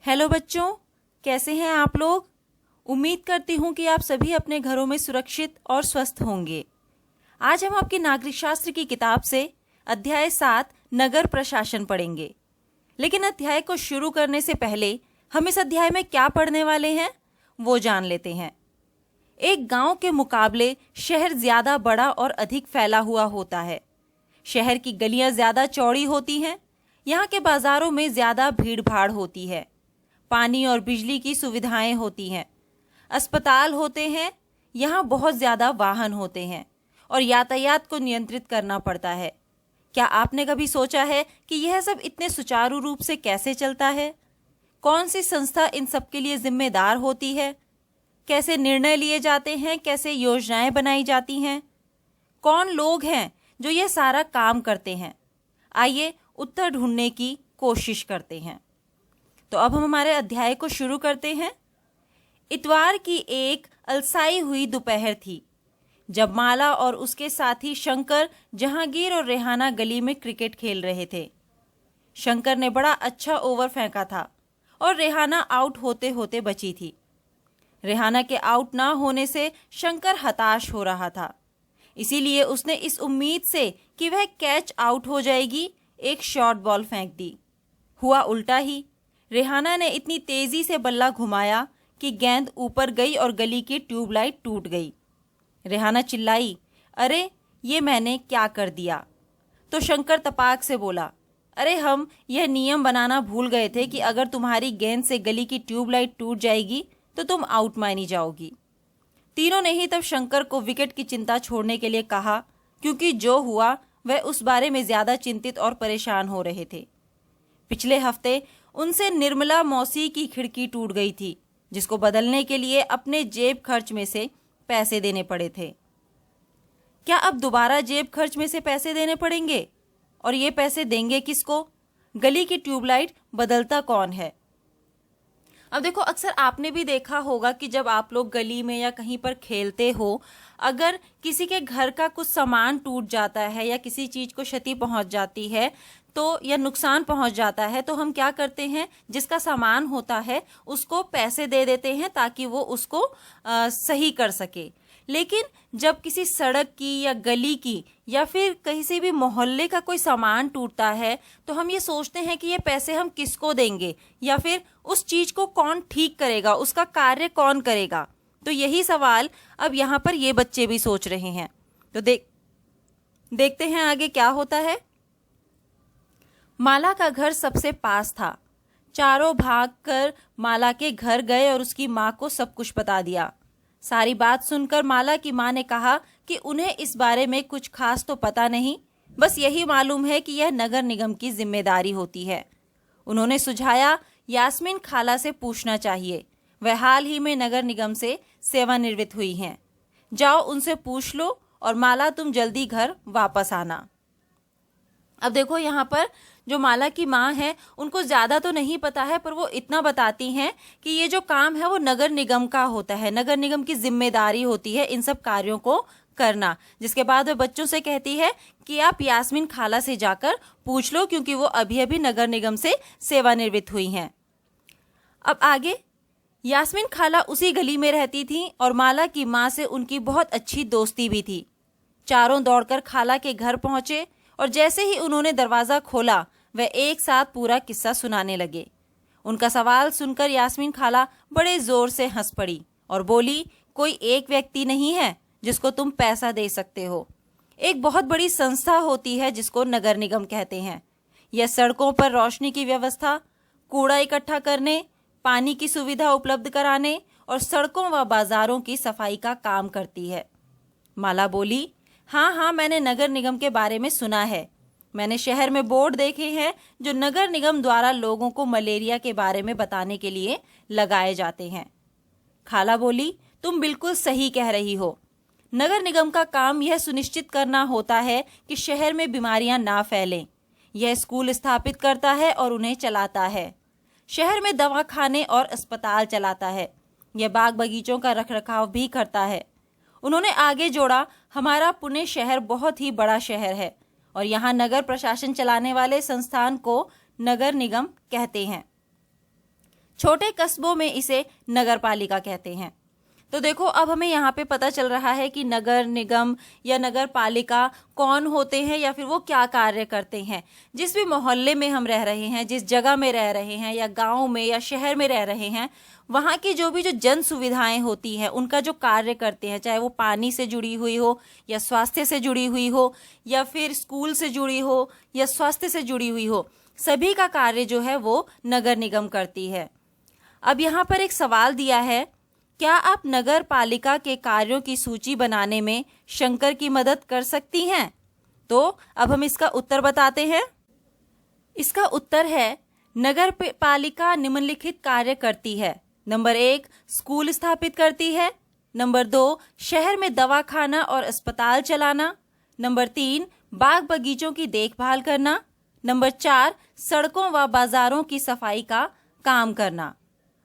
Hello बच्चों, कैसे हैं आप लोग। उम्मीद करती हूँ कि आप सभी अपने घरों में सुरक्षित और स्वस्थ होंगे। आज हम आपकी नागरिक शास्त्र की किताब से अध्याय 7 नगर प्रशासन पढ़ेंगे। लेकिन अध्याय को शुरू करने से पहले हम इस अध्याय में क्या पढ़ने वाले हैं वो जान लेते हैं। एक गांव के मुकाबले शहर ज्यादा बड़ा और अधिक फैला हुआ होता है। शहर की गलियां ज्यादा चौड़ी होती हैं। यहाँ के बाजारों में ज्यादा भीड़ भाड़ होती है। पानी और बिजली की सुविधाएं होती हैं। अस्पताल होते हैं। यहाँ बहुत ज्यादा वाहन होते हैं और यातायात को नियंत्रित करना पड़ता है। क्या आपने कभी सोचा है कि यह सब इतने सुचारू रूप से कैसे चलता है? कौन सी संस्था इन सब के लिए जिम्मेदार होती है? कैसे निर्णय लिए जाते हैं? कैसे योजनाएं बनाई जाती हैं? कौन लोग हैं जो यह सारा काम करते हैं? आइए उत्तर ढूंढने की कोशिश करते हैं। तो अब हम हमारे अध्याय को शुरू करते हैं। इतवार की एक अलसाई हुई दोपहर थी जब माला और उसके साथी शंकर जहांगीर और रेहाना गली में क्रिकेट खेल रहे थे। शंकर ने बड़ा अच्छा ओवर फेंका था और रेहाना आउट होते होते बची थी। रेहाना के आउट ना होने से शंकर हताश हो रहा था। इसीलिए उसने इस उम्मीद से कि वह कैच आउट हो जाएगी एक शॉर्ट बॉल फेंक दी। हुआ उल्टा ही। रेहाना ने इतनी तेजी से बल्ला घुमाया कि गेंद ऊपर गई और गली की ट्यूबलाइट टूट गई। रेहाना चिल्लाई, अरे ये मैंने क्या कर दिया। तो शंकर तपाक से बोला, अरे हम यह नियम बनाना भूल गए थे कि अगर तुम्हारी गेंद से गली की ट्यूबलाइट टूट जाएगी तो तुम आउट मानी जाओगी। तीनों ने ही तब शंकर को विकेट की चिंता छोड़ने के लिए कहा, क्योंकि जो हुआ वह उस बारे में ज्यादा चिंतित और परेशान हो रहे थे। पिछले हफ्ते उनसे निर्मला मौसी की खिड़की टूट गई थी, जिसको बदलने के लिए अपने जेब खर्च में से पैसे देने पड़े थे। क्या अब दोबारा जेब खर्च में से पैसे देने पड़ेंगे? और ये पैसे देंगे किसको? गली की ट्यूबलाइट बदलता कौन है? अब देखो, अक्सर आपने भी देखा होगा कि जब आप लोग गली में या कहीं पर खेलते हो, अगर किसी के घर का कुछ सामान टूट जाता है या किसी चीज को क्षति पहुंच जाती है तो या नुकसान पहुंच जाता है तो हम क्या करते हैं, जिसका सामान होता है उसको पैसे दे देते हैं ताकि वो उसको सही कर सके। लेकिन जब किसी सड़क की या गली की या फिर कहीं से भी मोहल्ले का कोई सामान टूटता है तो हम ये सोचते हैं कि ये पैसे हम किसको देंगे या फिर उस चीज को कौन ठीक करेगा, उसका कार्य कौन करेगा। तो यही सवाल अब यहाँ पर ये बच्चे भी सोच रहे हैं। तो देखते हैं आगे क्या होता है। माला का घर सबसे पास था। चारों भागकर माला के घर गए और उसकी माँ को सब कुछ बता दिया। सारी बात सुनकर माला की माँ ने कहा कि उन्हें इस बारे में कुछ खास तो पता नहीं, बस यही मालूम है कि यह नगर निगम की जिम्मेदारी होती है। उन्होंने सुझाया, यास्मीन खाला से पूछना चाहिए, वह हाल ही में नगर निगम से सेवानिवृत्त हुई हैं। जाओ उनसे पूछ लो और माला तुम जल्दी घर वापस आना। अब देखो, यहाँ पर जो माला की माँ है उनको ज्यादा तो नहीं पता है, पर वो इतना बताती हैं कि ये जो काम है वो नगर निगम का होता है, नगर निगम की जिम्मेदारी होती है इन सब कार्यों को करना। जिसके बाद वो बच्चों से कहती है कि आप यास्मीन खाला से जाकर पूछ लो, क्योंकि वो अभी अभी नगर निगम से सेवानिवृत्त हुई हैं। अब आगे, यास्मीन खाला उसी गली में रहती थी और माला की माँ से उनकी बहुत अच्छी दोस्ती भी थी। चारों दौड़कर खाला के घर पहुंचे और जैसे ही उन्होंने दरवाजा खोला वह एक साथ पूरा किस्सा सुनाने लगे। उनका सवाल सुनकर यास्मीन खाला बड़े जोर से हंस पड़ी और बोली, कोई एक व्यक्ति नहीं है जिसको तुम पैसा दे सकते हो। एक बहुत बड़ी संस्था होती है जिसको नगर निगम कहते हैं। यह सड़कों पर रोशनी की व्यवस्था, कूड़ा इकट्ठा करने, पानी की सुविधा उपलब्ध कराने और सड़कों व बाजारों की सफाई का काम करती है। माला बोली, हाँ, मैंने नगर निगम के बारे में सुना है। मैंने शहर में बोर्ड देखे हैं जो नगर निगम द्वारा लोगों को मलेरिया के बारे में बताने के लिए लगाए जाते हैं। खाला बोली, तुम बिल्कुल सही कह रही हो। नगर निगम का काम यह सुनिश्चित करना होता है कि शहर में बीमारियां ना फैलें। यह स्कूल स्थापित करता है और उन्हें चलाता है। शहर में दवाखाने और अस्पताल चलाता है। यह बाग बगीचों का रखरखाव भी करता है। उन्होंने आगे जोड़ा, हमारा पुणे शहर बहुत ही बड़ा शहर है और यहाँ नगर प्रशासन चलाने वाले संस्थान को नगर निगम कहते हैं। छोटे कस्बों में इसे नगर पालिका कहते हैं। तो देखो, अब हमें यहाँ पे पता चल रहा है कि नगर निगम या नगर पालिका कौन होते हैं या फिर वो क्या कार्य करते हैं। जिस भी मोहल्ले में हम रह रहे हैं, जिस जगह में रह रहे हैं, या गांव में या शहर में रह रहे हैं, वहाँ की जो जन सुविधाएं होती हैं, उनका जो कार्य करते हैं, चाहे वो पानी से जुड़ी हुई हो या स्वास्थ्य से जुड़ी हुई हो या फिर स्कूल से जुड़ी हो या स्वास्थ्य से जुड़ी हुई हो, सभी का कार्य जो है वो नगर निगम करती है। अब यहाँ पर एक सवाल दिया है, क्या आप नगर पालिका के कार्यों की सूची बनाने में शंकर की मदद कर सकती हैं? तो अब हम इसका उत्तर बताते हैं। इसका उत्तर है, नगर पालिका निम्नलिखित कार्य करती है। नंबर 1, स्कूल स्थापित करती है। नंबर 2, शहर में दवाखाना और अस्पताल चलाना। नंबर 3, बाग बगीचों की देखभाल करना। नंबर 4, सड़कों व बाजारों की सफाई का काम करना।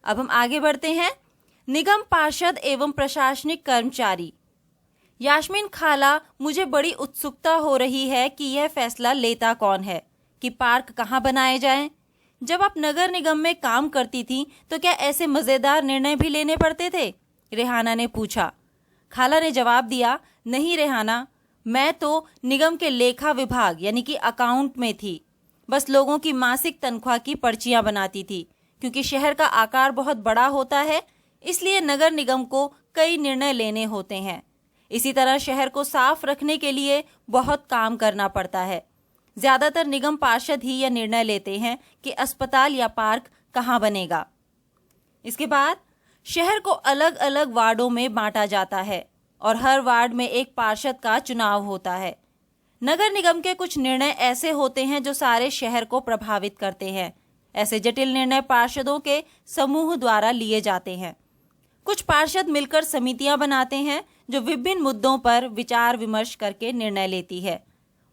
अब हम आगे बढ़ते हैं। निगम पार्षद एवं प्रशासनिक कर्मचारी। यास्मीन खाला, मुझे बड़ी उत्सुकता हो रही है कि यह फैसला लेता कौन है कि पार्क कहाँ बनाए जाएं। जब आप नगर निगम में काम करती थी तो क्या ऐसे मज़ेदार निर्णय भी लेने पड़ते थे? रेहाना ने पूछा। खाला ने जवाब दिया, नहीं रेहाना, मैं तो निगम के लेखा विभाग यानी कि अकाउंट में थी। बस लोगों की मासिक तनख्वाह की पर्चियां बनाती थी। क्योंकि शहर का आकार बहुत बड़ा होता है, इसलिए नगर निगम को कई निर्णय लेने होते हैं। इसी तरह शहर को साफ रखने के लिए बहुत काम करना पड़ता है। ज्यादातर निगम पार्षद ही यह निर्णय लेते हैं कि अस्पताल या पार्क कहाँ बनेगा। इसके बाद शहर को अलग अलग वार्डों में बांटा जाता है और हर वार्ड में एक पार्षद का चुनाव होता है। नगर निगम के कुछ निर्णय ऐसे होते हैं जो सारे शहर को प्रभावित करते हैं। ऐसे जटिल निर्णय पार्षदों के समूह द्वारा लिए जाते हैं। कुछ पार्षद मिलकर समितियां बनाते हैं जो विभिन्न मुद्दों पर विचार विमर्श करके निर्णय लेती है।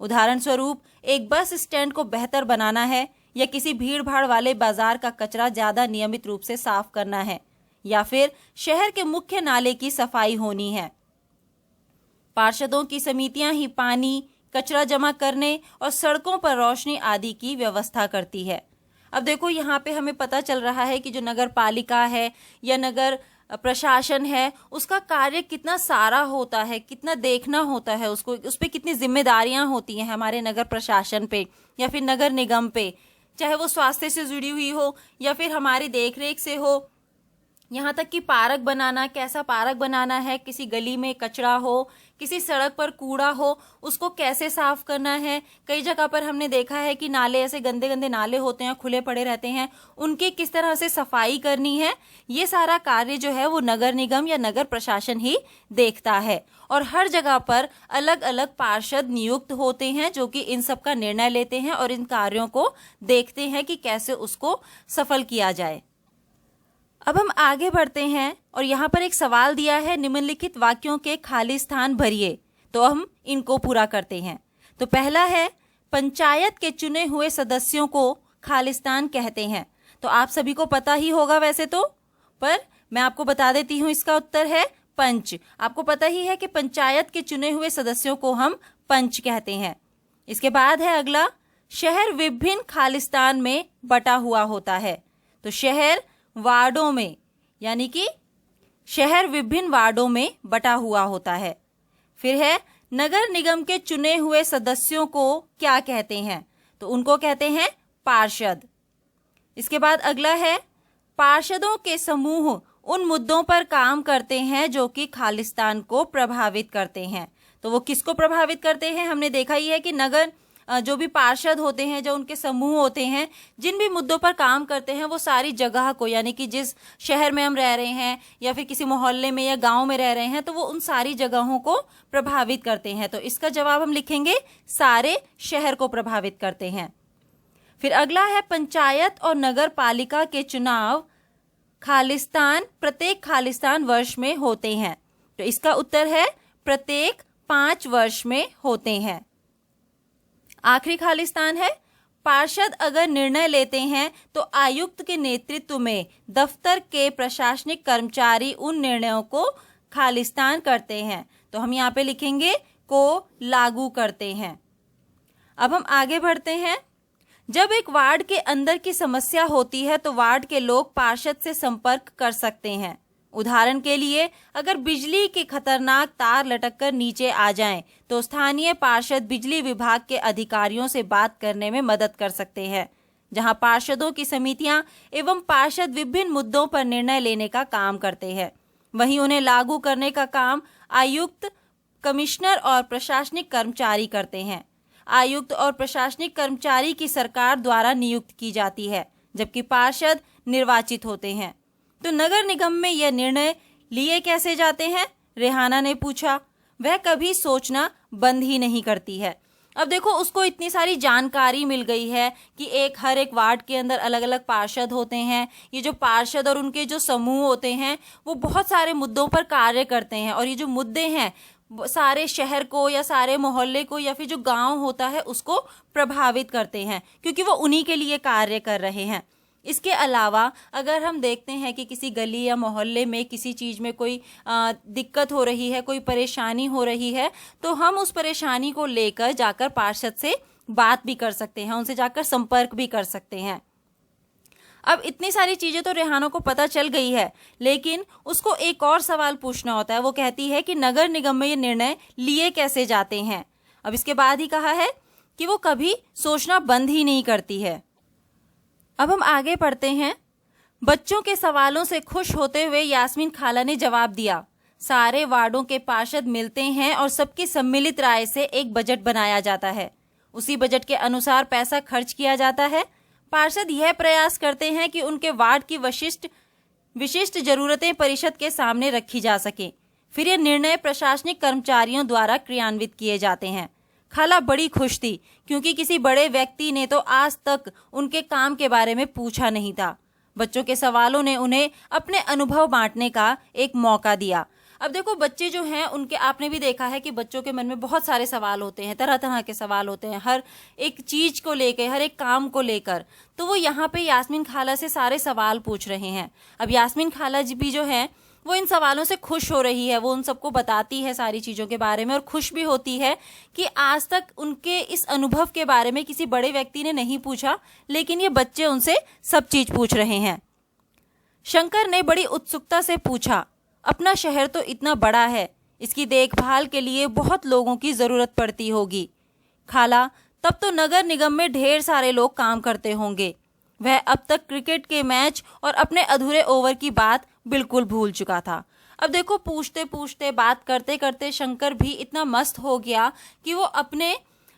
उदाहरण स्वरूप, एक बस स्टैंड को बेहतर बनाना है या किसी भीड़ भाड़ वाले बाजार का कचरा ज्यादा नियमित रूप से साफ करना है या फिर शहर के मुख्य नाले की सफाई होनी है। पार्षदों की समितियां ही पानी, कचरा जमा करने और सड़कों पर रोशनी आदि की व्यवस्था करती है। अब देखो, यहाँ पे हमें पता चल रहा है कि जो नगर पालिका है या नगर प्रशासन है, उसका कार्य कितना सारा होता है, कितना देखना होता है उसको, उस पर कितनी जिम्मेदारियां होती हैं हमारे नगर प्रशासन पे या फिर नगर निगम पे, चाहे वो स्वास्थ्य से जुड़ी हुई हो या फिर हमारी देखरेख से हो। यहाँ तक कि पार्क बनाना, कैसा पार्क बनाना है, किसी गली में कचरा हो, किसी सड़क पर कूड़ा हो, उसको कैसे साफ करना है। कई जगह पर हमने देखा है कि नाले, ऐसे गंदे गंदे नाले होते हैं, खुले पड़े रहते हैं, उनकी किस तरह से सफाई करनी है, ये सारा कार्य जो है वो नगर निगम या नगर प्रशासन ही देखता है। और हर जगह पर अलग अलग पार्षद नियुक्त होते हैं जो कि इन सब का निर्णय लेते हैं और इन कार्यों को देखते हैं कि कैसे उसको सफल किया जाए। अब हम आगे बढ़ते हैं और यहाँ पर एक सवाल दिया है, निम्नलिखित वाक्यों के खाली स्थान भरिए। तो हम इनको पूरा करते हैं। तो पहला है, पंचायत के चुने हुए सदस्यों को खालिस्तान कहते हैं। तो आप सभी को पता ही होगा वैसे तो, पर मैं आपको बता देती हूँ, इसका उत्तर है पंच। आपको पता ही है कि पंचायत के चुने हुए सदस्यों को हम पंच कहते हैं। इसके बाद है अगला, शहर विभिन्न खालिस्तान में बटा हुआ होता है। तो शहर वार्डों में, यानी कि शहर विभिन्न वार्डों में बटा हुआ होता है। फिर है, नगर निगम के चुने हुए सदस्यों को क्या कहते हैं? तो उनको कहते हैं पार्षद। इसके बाद अगला है, पार्षदों के समूह उन मुद्दों पर काम करते हैं जो कि खालिस्तान को प्रभावित करते हैं। तो वो किसको प्रभावित करते हैं? हमने देखा ही है कि नगर जो भी पार्षद होते हैं, जो उनके समूह होते हैं, जिन भी मुद्दों पर काम करते हैं, वो सारी जगह को, यानी कि जिस शहर में हम रह रहे हैं या फिर किसी मोहल्ले में या गांव में रह रहे हैं, तो वो उन सारी जगहों को प्रभावित करते हैं। तो इसका जवाब हम लिखेंगे, सारे शहर को प्रभावित करते हैं। फिर अगला है, पंचायत और नगर पालिका के चुनाव प्रत्येक खालिस्तान वर्ष में होते हैं। तो इसका उत्तर है, प्रत्येक 5 वर्ष में होते हैं। आखिरी खालिस्तान है, पार्षद अगर निर्णय लेते हैं तो आयुक्त के नेतृत्व में दफ्तर के प्रशासनिक कर्मचारी उन निर्णयों को खालिस्तान करते हैं। तो हम यहाँ पे लिखेंगे को लागू करते हैं। अब हम आगे बढ़ते हैं। जब एक वार्ड के अंदर की समस्या होती है तो वार्ड के लोग पार्षद से संपर्क कर सकते हैं। उदाहरण के लिए, अगर बिजली के खतरनाक तार लटककर नीचे आ जाएं, तो स्थानीय पार्षद बिजली विभाग के अधिकारियों से बात करने में मदद कर सकते हैं, जहां पार्षदों की समितियां एवं पार्षद विभिन्न मुद्दों पर निर्णय लेने का काम करते हैं। वहीं उन्हें लागू करने का काम आयुक्त, कमिश्नर और प्रशासनिक कर्मचारी करते हैं। आयुक्त और प्रशासनिक कर्मचारी की सरकार द्वारा नियुक्त की जाती है, जबकि पार्षद निर्वाचित होते हैं। तो नगर निगम में यह निर्णय लिए कैसे जाते हैं? रेहाना ने पूछा। वह कभी सोचना बंद ही नहीं करती है। अब देखो, उसको इतनी सारी जानकारी मिल गई है कि हर एक वार्ड के अंदर अलग अलग पार्षद होते हैं। ये जो पार्षद और उनके जो समूह होते हैं वो बहुत सारे मुद्दों पर कार्य करते हैं, और ये जो मुद्दे हैं सारे शहर को या सारे मोहल्ले को या फिर जो गांव होता है उसको प्रभावित करते हैं, क्योंकि वो उन्हीं के लिए कार्य कर रहे हैं। इसके अलावा अगर हम देखते हैं कि किसी गली या मोहल्ले में किसी चीज़ में कोई दिक्कत हो रही है, कोई परेशानी हो रही है, तो हम उस परेशानी को लेकर जाकर पार्षद से बात भी कर सकते हैं, उनसे जाकर संपर्क भी कर सकते हैं। अब इतनी सारी चीज़ें तो रेहाना को पता चल गई है, लेकिन उसको एक और सवाल पूछना होता है। वो कहती है कि नगर निगम में ये निर्णय लिए कैसे जाते हैं। अब इसके बाद ही कहा है कि वो कभी सोचना बंद ही नहीं करती है। अब हम आगे पढ़ते हैं। बच्चों के सवालों से खुश होते हुए यास्मीन खाला ने जवाब दिया, सारे वार्डों के पार्षद मिलते हैं और सबकी सम्मिलित राय से एक बजट बनाया जाता है। उसी बजट के अनुसार पैसा खर्च किया जाता है। पार्षद यह प्रयास करते हैं कि उनके वार्ड की विशिष्ट जरूरतें परिषद के सामने रखी जा सकें। फिर ये निर्णय प्रशासनिक कर्मचारियों द्वारा क्रियान्वित किए जाते हैं। खाला बड़ी खुश थी, क्योंकि किसी बड़े व्यक्ति ने तो आज तक उनके काम के बारे में पूछा नहीं था। बच्चों के सवालों ने उन्हें अपने अनुभव बांटने का एक मौका दिया। अब देखो, बच्चे जो हैं उनके, आपने भी देखा है कि बच्चों के मन में बहुत सारे सवाल होते हैं, तरह तरह के सवाल होते हैं, हर एक चीज को लेकर, हर एक काम को लेकर। तो वो यहाँ पे यास्मीन खाला से सारे सवाल पूछ रहे हैं। अब यास्मीन खाला जी भी जो है वो इन सवालों से खुश हो रही है। वो उन सबको बताती है सारी चीज़ों के बारे में, और खुश भी होती है कि आज तक उनके इस अनुभव के बारे में किसी बड़े व्यक्ति ने नहीं पूछा, लेकिन ये बच्चे उनसे सब चीज़ पूछ रहे हैं। शंकर ने बड़ी उत्सुकता से पूछा, अपना शहर तो इतना बड़ा है, इसकी देखभाल के लिए बहुत लोगों की ज़रूरत पड़ती होगी। खाला, तब तो नगर निगम में ढेर सारे लोग काम करते होंगे। वह अब तक क्रिकेट के मैच और अपने अधूरे ओवर की बात बिल्कुल भूल चुका था। अब देखो, पूछते पूछते, बात करते करते शंकर भी इतना मस्त हो गया कि वो अपने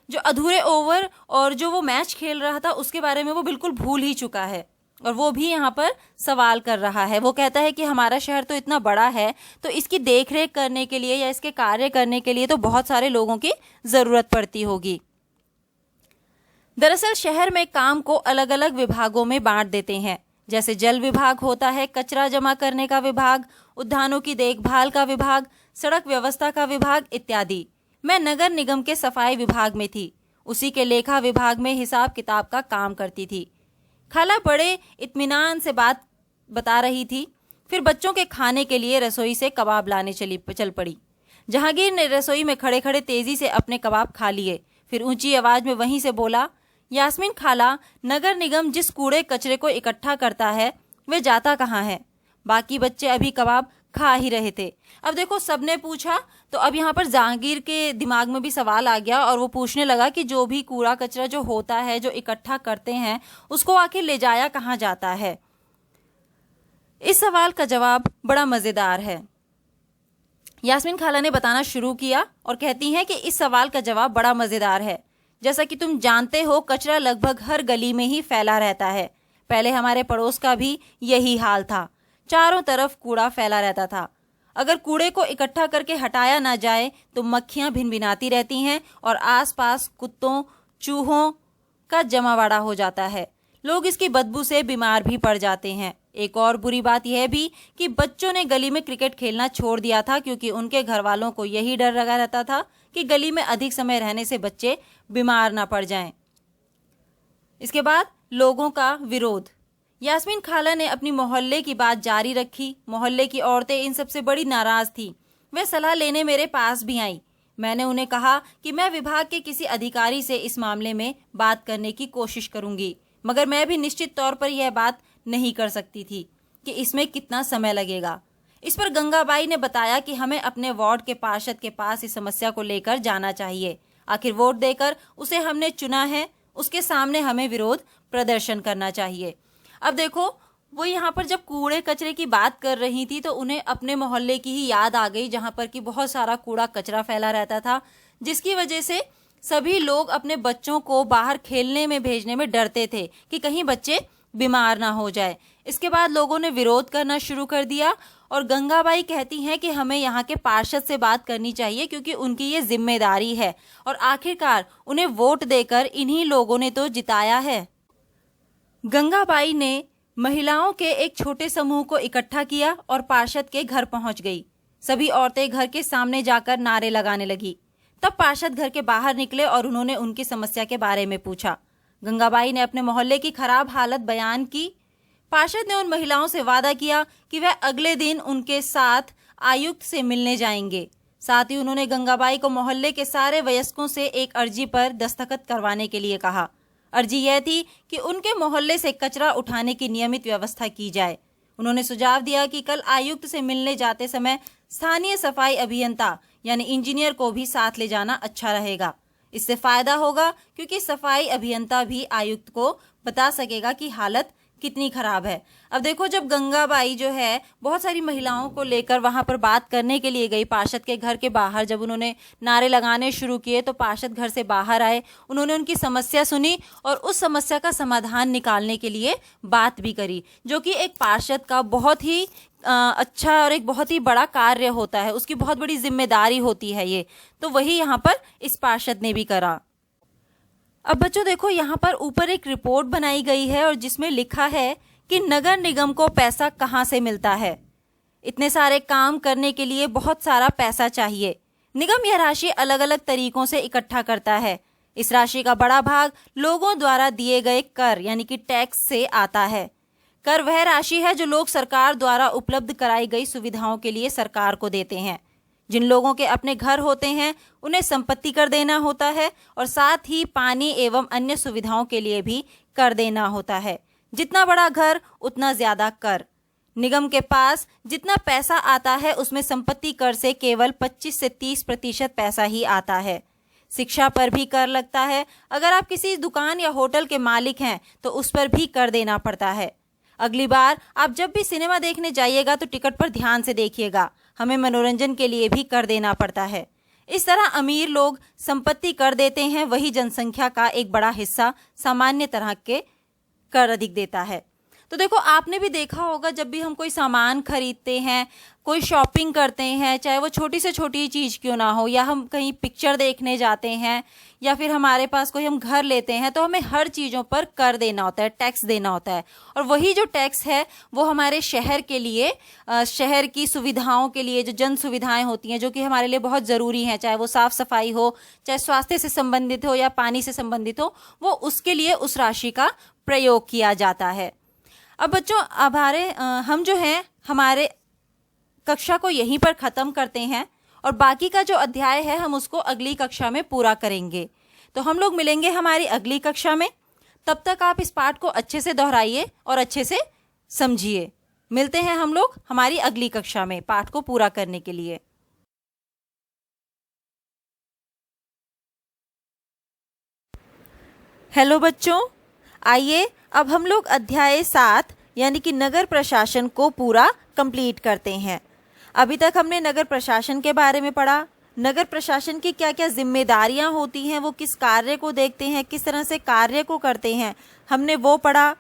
जो अधूरे ओवर और जो वो मैच खेल रहा था उसके बारे में वो बिल्कुल भूल ही चुका है, और वो भी यहाँ पर सवाल कर रहा है। वो कहता है कि हमारा शहर तो इतना बड़ा है, तो इसकी देखरेख करने के लिए या इसके कार्य करने के लिए तो बहुत सारे लोगों की ज़रूरत पड़ती होगी। दरअसल शहर में काम को अलग अलग विभागों में बांट देते हैं, जैसे जल विभाग होता है, कचरा जमा करने का विभाग, उद्यानों की देखभाल का विभाग, सड़क व्यवस्था का विभाग इत्यादि। मैं नगर निगम के सफाई विभाग में थी, उसी के लेखा विभाग में हिसाब किताब का काम करती थी। खाला बड़े इत्मीनान से बात बता रही थी। फिर बच्चों के खाने के लिए रसोई से कबाब लाने चल पड़ी। जहांगीर ने रसोई में खड़े खड़े तेजी से अपने कबाब खा लिए। फिर ऊंची आवाज में वहीं से बोला, यास्मीन खाला, नगर निगम जिस कूड़े कचरे को इकट्ठा करता है वे जाता कहाँ है? बाकी बच्चे अभी कबाब खा ही रहे थे। अब देखो, सबने पूछा, तो अब यहाँ पर जहांगीर के दिमाग में भी सवाल आ गया, और वो पूछने लगा कि जो भी कूड़ा कचरा जो होता है, जो इकट्ठा करते हैं, उसको आखिर ले जाया कहाँ जाता है? इस सवाल का जवाब बड़ा मज़ेदार है। यास्मीन खाला ने बताना शुरू किया और कहती हैं कि इस सवाल का जवाब बड़ा मज़ेदार है। जैसा कि तुम जानते हो, कचरा लगभग हर गली में ही फैला रहता है। पहले हमारे पड़ोस का भी यही हाल था, चारों तरफ कूड़ा फैला रहता था। अगर कूड़े को इकट्ठा करके हटाया ना जाए तो मक्खियां भिनभिनाती रहती हैं और आसपास कुत्तों चूहों का जमावड़ा हो जाता है। लोग इसकी बदबू से बीमार भी पड़ जाते हैं। एक और बुरी बात यह भी कि बच्चों ने गली में क्रिकेट खेलना छोड़ दिया था, क्योंकि उनके घर वालों को यही डर लगा रहता था कि गली में अधिक समय रहने से बच्चे बीमार ना पड़ जाएं। इसके बाद लोगों का विरोध। यास्मीन खाला ने अपनी मोहल्ले की बात जारी रखी। मोहल्ले की औरतें इन सबसे बड़ी नाराज थी। वे सलाह लेने मेरे पास भी आईं। मैंने उन्हें कहा कि मैं विभाग के किसी अधिकारी से इस मामले में बात करने की कोशिश करूंगी, मगर मैं भी निश्चित तौर पर यह बात नहीं कर सकती थी कि इसमें कितना समय लगेगा। इस पर गंगाबाई ने बताया कि हमें अपने वार्ड के पार्षद के पास इस समस्या को लेकर जाना चाहिए। आखिर वोट देकर उसे हमने चुना है, उसके सामने हमें विरोध प्रदर्शन करना चाहिए। अब देखो, वो यहाँ पर जब कूड़े कचरे की बात कर रही थी तो उन्हें अपने मोहल्ले की ही याद आ गई, जहाँ पर कि बहुत सारा कूड़ा कचरा फैला रहता था, जिसकी वजह से सभी लोग अपने बच्चों को बाहर खेलने में भेजने में डरते थे कि कहीं बच्चे बीमार ना हो जाए। इसके बाद लोगों ने विरोध करना शुरू कर दिया और गंगाबाई कहती हैं कि हमें यहाँ के पार्षद से बात करनी चाहिए क्योंकि उनकी ये जिम्मेदारी है और आखिरकार उन्हें वोट देकर इन्हीं लोगों ने तो जिताया है। गंगाबाई ने महिलाओं के एक छोटे समूह को इकट्ठा किया और पार्षद के घर पहुंच गई। सभी औरतें घर के सामने जाकर नारे लगाने लगी। तब पार्षद घर के बाहर निकले और उन्होंने उनकी समस्या के बारे में पूछा। गंगाबाई ने अपने मोहल्ले की खराब हालत बयान की। पार्षद ने उन महिलाओं से वादा किया कि वह अगले दिन उनके साथ आयुक्त से मिलने जाएंगे। साथ ही उन्होंने गंगाबाई को मोहल्ले के सारे वयस्कों से एक अर्जी पर दस्तखत करवाने के लिए कहा। अर्जी यह थी कि उनके मोहल्ले से कचरा उठाने की नियमित व्यवस्था की जाए। उन्होंने सुझाव दिया कि कल आयुक्त से मिलने जाते समय स्थानीय सफाई अभियंता यानी इंजीनियर को भी साथ ले जाना अच्छा रहेगा। इससे फायदा होगा क्योंकि सफाई अभियंता भी आयुक्त को बता सकेगा कि हालत कितनी खराब है। अब देखो, जब गंगाबाई जो है बहुत सारी महिलाओं को लेकर वहां पर बात करने के लिए गई पार्षद के घर के बाहर, जब उन्होंने नारे लगाने शुरू किए तो पार्षद घर से बाहर आए। उन्होंने उनकी समस्या सुनी और उस समस्या का समाधान निकालने के लिए बात भी करी, जो कि एक पार्षद का बहुत ही अच्छा और एक बहुत ही बड़ा कार्य होता है, उसकी बहुत बड़ी जिम्मेदारी होती है ये। तो वही यहाँ पर इस पार्षद ने भी करा। अब बच्चों देखो, यहाँ पर ऊपर एक रिपोर्ट बनाई गई है और जिसमें लिखा है कि नगर निगम को पैसा कहाँ से मिलता है। इतने सारे काम करने के लिए बहुत सारा पैसा चाहिए। निगम यह राशि अलग अलग तरीकों से इकट्ठा करता है। इस राशि का बड़ा भाग लोगों द्वारा दिए गए कर यानी कि टैक्स से आता है। कर वह राशि है जो लोग सरकार द्वारा उपलब्ध कराई गई सुविधाओं के लिए सरकार को देते हैं। जिन लोगों के अपने घर होते हैं उन्हें संपत्ति कर देना होता है और साथ ही पानी एवं अन्य सुविधाओं के लिए भी कर देना होता है। जितना बड़ा घर उतना ज्यादा कर। निगम के पास जितना पैसा आता है उसमें संपत्ति कर से केवल 25 से 30% पैसा ही आता है। शिक्षा पर भी कर लगता है। अगर आप किसी दुकान या होटल के मालिक हैं तो उस पर भी कर देना पड़ता है। अगली बार आप जब भी सिनेमा देखने जाइएगा तो टिकट पर ध्यान से देखिएगा, हमें मनोरंजन के लिए भी कर देना पड़ता है। इस तरह अमीर लोग संपत्ति कर देते हैं, वही जनसंख्या का एक बड़ा हिस्सा सामान्य तरह के कर अधिक देता है। तो देखो, आपने भी देखा होगा जब भी हम कोई सामान खरीदते हैं, कोई शॉपिंग करते हैं, चाहे वो छोटी से छोटी चीज़ क्यों ना हो, या हम कहीं पिक्चर देखने जाते हैं या फिर हमारे पास कोई हम घर लेते हैं, तो हमें हर चीज़ों पर कर देना होता है, टैक्स देना होता है। और वही जो टैक्स है वो हमारे शहर के लिए, शहर की सुविधाओं के लिए, जो जन सुविधाएं होती हैं जो कि हमारे लिए बहुत ज़रूरी हैं, चाहे वो साफ़ सफाई हो, चाहे स्वास्थ्य से संबंधित हो या पानी से संबंधित हो, वो उसके लिए उस राशि का प्रयोग किया जाता है। अब बच्चों, हम जो हैं हमारे कक्षा को यहीं पर ख़त्म करते हैं और बाकी का जो अध्याय है हम उसको अगली कक्षा में पूरा करेंगे। तो हम लोग मिलेंगे हमारी अगली कक्षा में। तब तक आप इस पाठ को अच्छे से दोहराइए और अच्छे से समझिए। मिलते हैं हम लोग हमारी अगली कक्षा में पाठ को पूरा करने के लिए। हेलो बच्चों, आइए अब हम लोग अध्याय 7 यानी कि नगर प्रशासन को पूरा कंप्लीट करते हैं। अभी तक हमने नगर प्रशासन के बारे में पढ़ा। नगर प्रशासन की क्या क्या जिम्मेदारियां होती हैं, वो किस कार्य को देखते हैं, किस तरह से कार्य को करते हैं, हमने वो पढ़ा।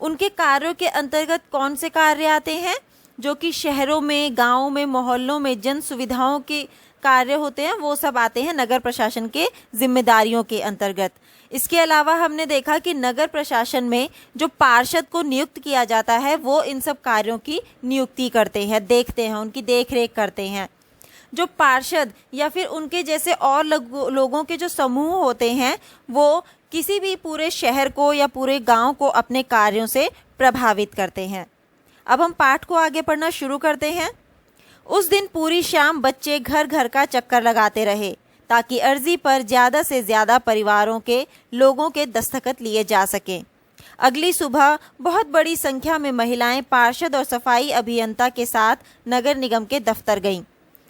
उनके कार्यों के अंतर्गत कौन से कार्य आते हैं जो कि शहरों में, गाँवों में, मोहल्लों में जन सुविधाओं के कार्य होते हैं, वो सब आते हैं नगर प्रशासन के जिम्मेदारियों के अंतर्गत। इसके अलावा हमने देखा कि नगर प्रशासन में जो पार्षद को नियुक्त किया जाता है वो इन सब कार्यों की नियुक्ति करते हैं, देखते हैं, उनकी देखरेख करते हैं। जो पार्षद या फिर उनके जैसे और लोगों के जो समूह होते हैं वो किसी भी पूरे शहर को या पूरे गांव को अपने कार्यों से प्रभावित करते हैं। अब हम पाठ को आगे पढ़ना शुरू करते हैं। उस दिन पूरी शाम बच्चे घर घर का चक्कर लगाते रहे ताकि अर्जी पर ज़्यादा से ज़्यादा परिवारों के लोगों के दस्तखत लिए जा सकें। अगली सुबह बहुत बड़ी संख्या में महिलाएं पार्षद और सफाई अभियंता के साथ नगर निगम के दफ्तर गईं।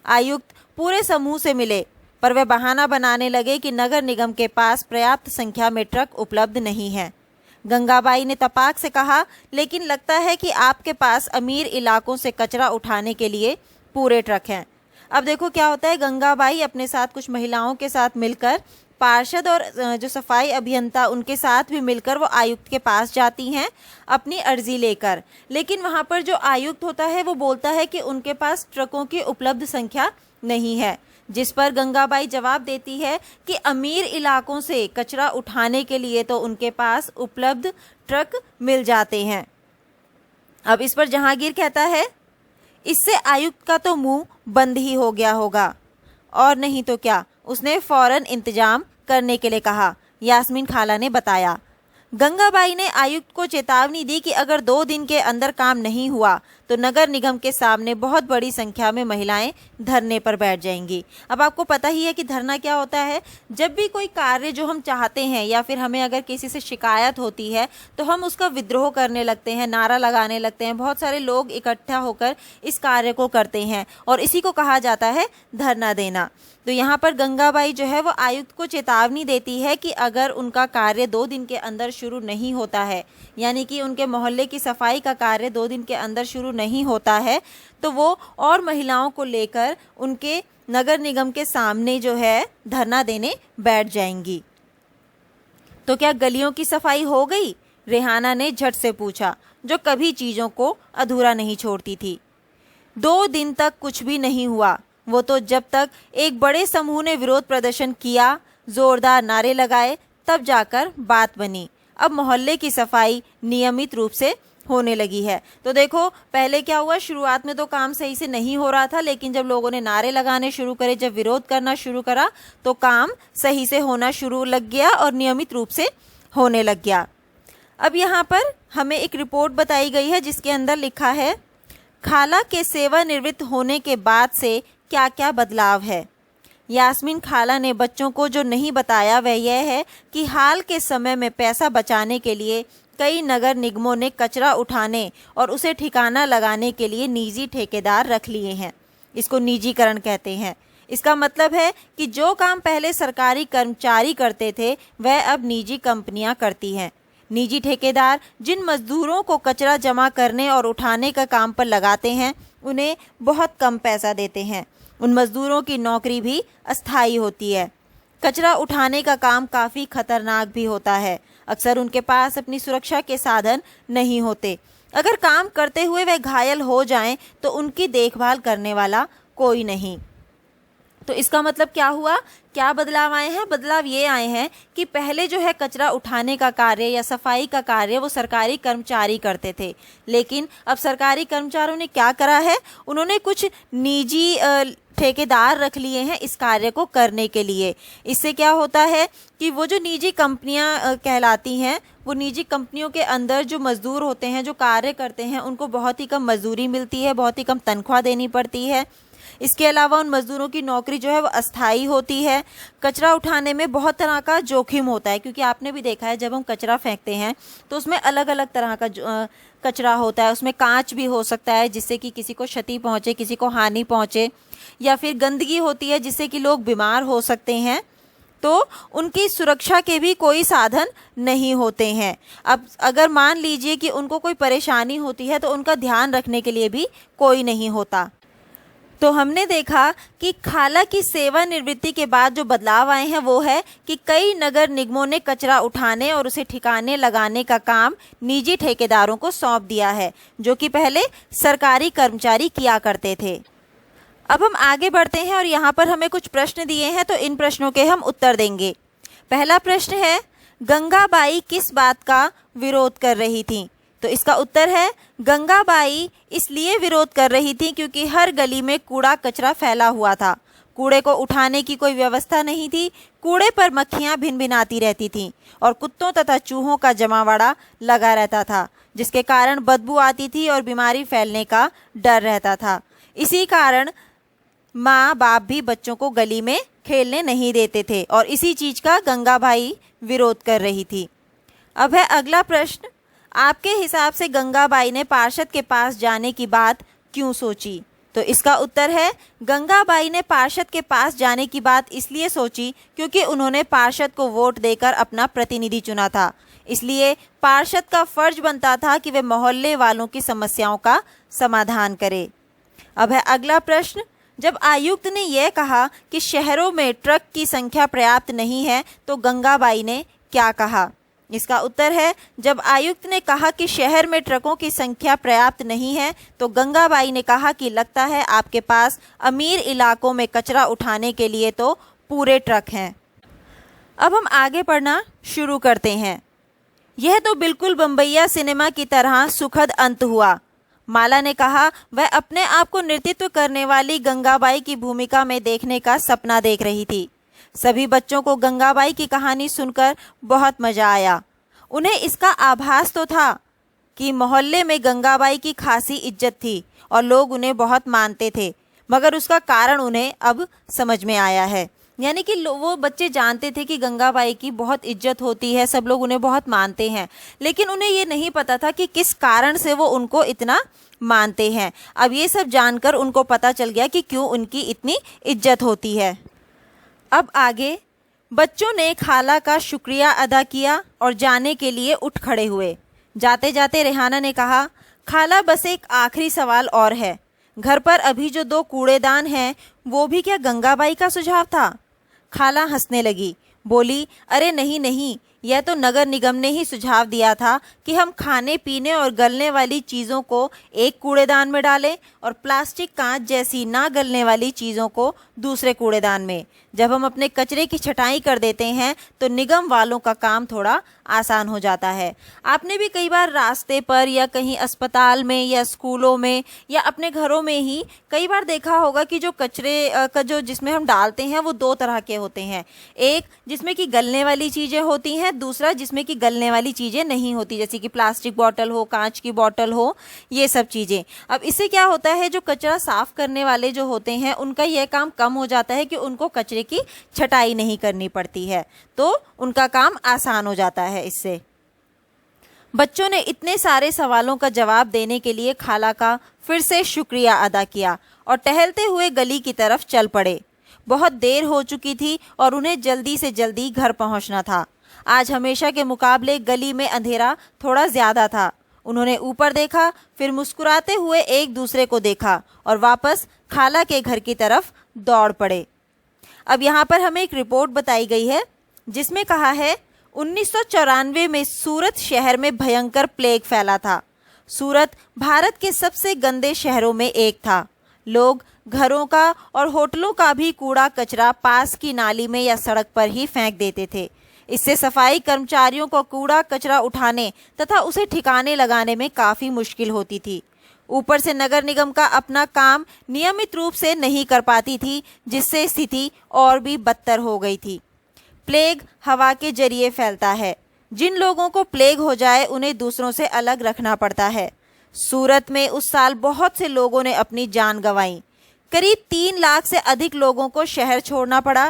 आयुक्त पूरे समूह से मिले, पर वे बहाना बनाने लगे कि नगर निगम के पास पर्याप्त संख्या में ट्रक उपलब्ध नहीं है। गंगाबाई ने तपाक से कहा, लेकिन लगता है कि आपके पास अमीर इलाकों से कचरा उठाने के लिए पूरे ट्रक हैं। अब देखो क्या होता है, गंगाबाई अपने साथ कुछ महिलाओं के साथ मिलकर, पार्षद और जो सफाई अभियंता उनके साथ भी मिलकर वो आयुक्त के पास जाती हैं अपनी अर्जी लेकर। लेकिन वहाँ पर जो आयुक्त होता है वो बोलता है कि उनके पास ट्रकों की उपलब्ध संख्या नहीं है, जिस पर गंगाबाई जवाब देती है कि अमीर इलाकों से कचरा उठाने के लिए तो उनके पास उपलब्ध ट्रक मिल जाते हैं। अब इस पर जहांगीर कहता है, इससे आयुक्त का तो मुंह बंद ही हो गया होगा, और नहीं तो क्या, उसने फौरन इंतजाम करने के लिए कहा, यास्मीन खाला ने बताया। गंगाबाई ने आयुक्त को चेतावनी दी कि अगर 2 दिन के अंदर काम नहीं हुआ तो नगर निगम के सामने बहुत बड़ी संख्या में महिलाएं धरने पर बैठ जाएंगी। अब आपको पता ही है कि धरना क्या होता है। जब भी कोई कार्य जो हम चाहते हैं या फिर हमें अगर किसी से शिकायत होती है तो हम उसका विद्रोह करने लगते हैं, नारा लगाने लगते हैं। बहुत सारे लोग इकट्ठा होकर इस कार्य को करते हैं और इसी को कहा जाता है धरना देना। तो यहाँ पर गंगाबाई जो है वो आयुक्त को चेतावनी देती है कि अगर उनका कार्य 2 दिन के अंदर शुरू नहीं होता है, यानी कि उनके मोहल्ले की सफाई का कार्य 2 दिन के अंदर शुरू नहीं होता है, तो वो और महिलाओं को लेकर उनके नगर निगम के सामने जो है धरना देने बैठ जाएंगी। तो क्या गलियों की सफाई हो गई? रेहाना ने झट से पूछा, जो कभी चीज़ों को अधूरा नहीं छोड़ती थी। 2 दिन तक कुछ भी नहीं हुआ। वो तो जब तक एक बड़े समूह ने विरोध प्रदर्शन किया, जोरदार नारे लगाए, तब जाकर बात बनी। अब मोहल्ले की सफाई नियमित रूप से होने लगी है। तो देखो पहले क्या हुआ, शुरुआत में तो काम सही से नहीं हो रहा था, लेकिन जब लोगों ने नारे लगाने शुरू करे, जब विरोध करना शुरू करा, तो काम सही से होना शुरू लग गया और नियमित रूप से होने लग गया। अब यहाँ पर हमें एक रिपोर्ट बताई गई है जिसके अंदर लिखा है, खाला के सेवानिवृत्त होने के बाद से क्या क्या बदलाव है। यास्मीन खाला ने बच्चों को जो नहीं बताया वह यह है कि हाल के समय में पैसा बचाने के लिए कई नगर निगमों ने कचरा उठाने और उसे ठिकाना लगाने के लिए निजी ठेकेदार रख लिए हैं। इसको निजीकरण कहते हैं। इसका मतलब है कि जो काम पहले सरकारी कर्मचारी करते थे वह अब निजी कंपनियां करती हैं। निजी ठेकेदार जिन मजदूरों को कचरा जमा करने और उठाने का काम पर लगाते हैं उन्हें बहुत कम पैसा देते हैं। उन मजदूरों की नौकरी भी अस्थायी होती है। कचरा उठाने का काम काफ़ी खतरनाक भी होता है। अक्सर उनके पास अपनी सुरक्षा के साधन नहीं होते। अगर काम करते हुए वे घायल हो जाएं तो उनकी देखभाल करने वाला कोई नहीं। तो इसका मतलब क्या हुआ, क्या बदलाव आए हैं? बदलाव ये आए हैं कि पहले जो है कचरा उठाने का कार्य या सफाई का कार्य वो सरकारी कर्मचारी करते थे, लेकिन अब सरकारी कर्मचारियों ने क्या करा है, उन्होंने कुछ निजी ठेकेदार रख लिए हैं इस कार्य को करने के लिए। इससे क्या होता है कि वो जो निजी कंपनियां कहलाती हैं, वो निजी कंपनियों के अंदर जो मजदूर होते हैं, जो कार्य करते हैं, उनको बहुत ही कम मजदूरी मिलती है, बहुत ही कम तनख्वाह देनी पड़ती है। इसके अलावा उन मजदूरों की नौकरी जो है वो अस्थायी होती है। कचरा उठाने में बहुत तरह का जोखिम होता है, क्योंकि आपने भी देखा है जब हम कचरा फेंकते हैं तो उसमें अलग अलग तरह का कचरा होता है। उसमें कांच भी हो सकता है जिससे कि किसी को क्षति पहुंचे, किसी को हानि पहुंचे, या फिर गंदगी होती है जिससे कि लोग बीमार हो सकते हैं। तो उनकी सुरक्षा के भी कोई साधन नहीं होते हैं। अब अगर मान लीजिए कि उनको कोई परेशानी होती है तो उनका ध्यान रखने के लिए भी कोई नहीं होता। तो हमने देखा कि खाला की सेवानिवृत्ति के बाद जो बदलाव आए हैं वो है कि कई नगर निगमों ने कचरा उठाने और उसे ठिकाने लगाने का काम निजी ठेकेदारों को सौंप दिया है, जो कि पहले सरकारी कर्मचारी किया करते थे। अब हम आगे बढ़ते हैं और यहाँ पर हमें कुछ प्रश्न दिए हैं, तो इन प्रश्नों के हम उत्तर देंगे। पहला प्रश्न है, गंगाबाई किस बात का विरोध कर रही थी? तो इसका उत्तर है, गंगाबाई इसलिए विरोध कर रही थी क्योंकि हर गली में कूड़ा कचरा फैला हुआ था। कूड़े को उठाने की कोई व्यवस्था नहीं थी। कूड़े पर मक्खियां भिनभिनाती रहती थीं और कुत्तों तथा चूहों का जमावड़ा लगा रहता था, जिसके कारण बदबू आती थी और बीमारी फैलने का डर रहता था। इसी कारण माँ बाप भी बच्चों को गली में खेलने नहीं देते थे और इसी चीज़ का गंगाबाई विरोध कर रही थी। अब है अगला प्रश्न, आपके हिसाब से गंगाबाई ने पार्षद के पास जाने की बात क्यों सोची? तो इसका उत्तर है, गंगाबाई ने पार्षद के पास जाने की बात इसलिए सोची क्योंकि उन्होंने पार्षद को वोट देकर अपना प्रतिनिधि चुना था। इसलिए पार्षद का फर्ज बनता था कि वे मोहल्ले वालों की समस्याओं का समाधान करे। अब है अगला प्रश्न, जब आयुक्त ने यह कहा कि शहरों में ट्रक की संख्या पर्याप्त नहीं है तो गंगाबाई ने क्या कहा? इसका उत्तर है, जब आयुक्त ने कहा कि शहर में ट्रकों की संख्या पर्याप्त नहीं है तो गंगाबाई ने कहा कि लगता है आपके पास अमीर इलाकों में कचरा उठाने के लिए तो पूरे ट्रक हैं। अब हम आगे पढ़ना शुरू करते हैं। यह तो बिल्कुल बम्बैया सिनेमा की तरह सुखद अंत हुआ। माला ने कहा वह अपने आप को नेतृत्व करने वाली गंगाबाई की भूमिका में देखने का सपना देख रही थी। सभी बच्चों को गंगाबाई की कहानी सुनकर बहुत मजा आया। उन्हें इसका आभास तो था कि मोहल्ले में गंगाबाई की खासी इज्जत थी और लोग उन्हें बहुत मानते थे, मगर उसका कारण उन्हें अब समझ में आया है। यानी कि वो बच्चे जानते थे कि गंगाबाई की बहुत इज्जत होती है, सब लोग उन्हें बहुत मानते हैं, लेकिन उन्हें ये नहीं पता था कि किस कारण से वो उनको इतना मानते हैं। अब ये सब जानकर उनको पता चल गया कि क्यों उनकी इतनी इज्जत होती है। अब आगे बच्चों ने खाला का शुक्रिया अदा किया और जाने के लिए उठ खड़े हुए। जाते जाते रेहाना ने कहा, खाला बस एक आखिरी सवाल और है, घर पर अभी जो 2 कूड़ेदान हैं वो भी क्या गंगाबाई का सुझाव था? खाला हंसने लगी, बोली, अरे नहीं नहीं, यह तो नगर निगम ने ही सुझाव दिया था कि हम खाने पीने और गलने वाली चीज़ों को एक कूड़ेदान में डालें और प्लास्टिक कांच जैसी ना गलने वाली चीज़ों को दूसरे कूड़ेदान में। जब हम अपने कचरे की छटाई कर देते हैं तो निगम वालों का काम थोड़ा आसान हो जाता है। आपने भी कई बार रास्ते पर या कहीं अस्पताल में या स्कूलों में या अपने घरों में ही कई बार देखा होगा कि जो कचरे का जो जिसमें हम डालते हैं वो 2 तरह के होते हैं। एक जिसमें कि गलने वाली चीज़ें होती हैं, दूसरा जिसमें कि गलने वाली चीज़ें नहीं होती, जैसे कि प्लास्टिक बॉटल हो, कांच की बॉटल हो, ये सब चीज़ें। अब इससे क्या होता है, जो कचरा साफ करने वाले जो होते हैं उनका यह काम कम हो जाता है कि उनको कचरे की छटाई नहीं करनी पड़ती है, तो उनका काम आसान हो जाता है इससे। बच्चों ने इतने सारे सवालों का जवाब देने के लिए खाला का फिर से शुक्रिया अदा किया और टहलते हुए गली की तरफ चल पड़े। बहुत देर हो चुकी थी और उन्हें जल्दी से जल्दी घर पहुंचना था। आज हमेशा के मुकाबले गली में अंधेरा थोड़ा ज्यादा था। उन्होंने ऊपर देखा, फिर मुस्कुराते हुए एक दूसरे को देखा और वापस खाला के घर की तरफ दौड़ पड़े। अब यहाँ पर हमें एक रिपोर्ट बताई गई है जिसमें कहा है 1994 में सूरत शहर में भयंकर प्लेग फैला था। सूरत भारत के सबसे गंदे शहरों में एक था। लोग घरों का और होटलों का भी कूड़ा कचरा पास की नाली में या सड़क पर ही फेंक देते थे। इससे सफाई कर्मचारियों को कूड़ा कचरा उठाने तथा उसे ठिकाने लगाने में काफ़ी मुश्किल होती थी। ऊपर से नगर निगम का अपना काम नियमित रूप से नहीं कर पाती थी, जिससे स्थिति और भी बदतर हो गई थी। प्लेग हवा के जरिए फैलता है। जिन लोगों को प्लेग हो जाए उन्हें दूसरों से अलग रखना पड़ता है। सूरत में उस साल बहुत से लोगों ने अपनी जान गंवाई। करीब 3 लाख से अधिक लोगों को शहर छोड़ना पड़ा।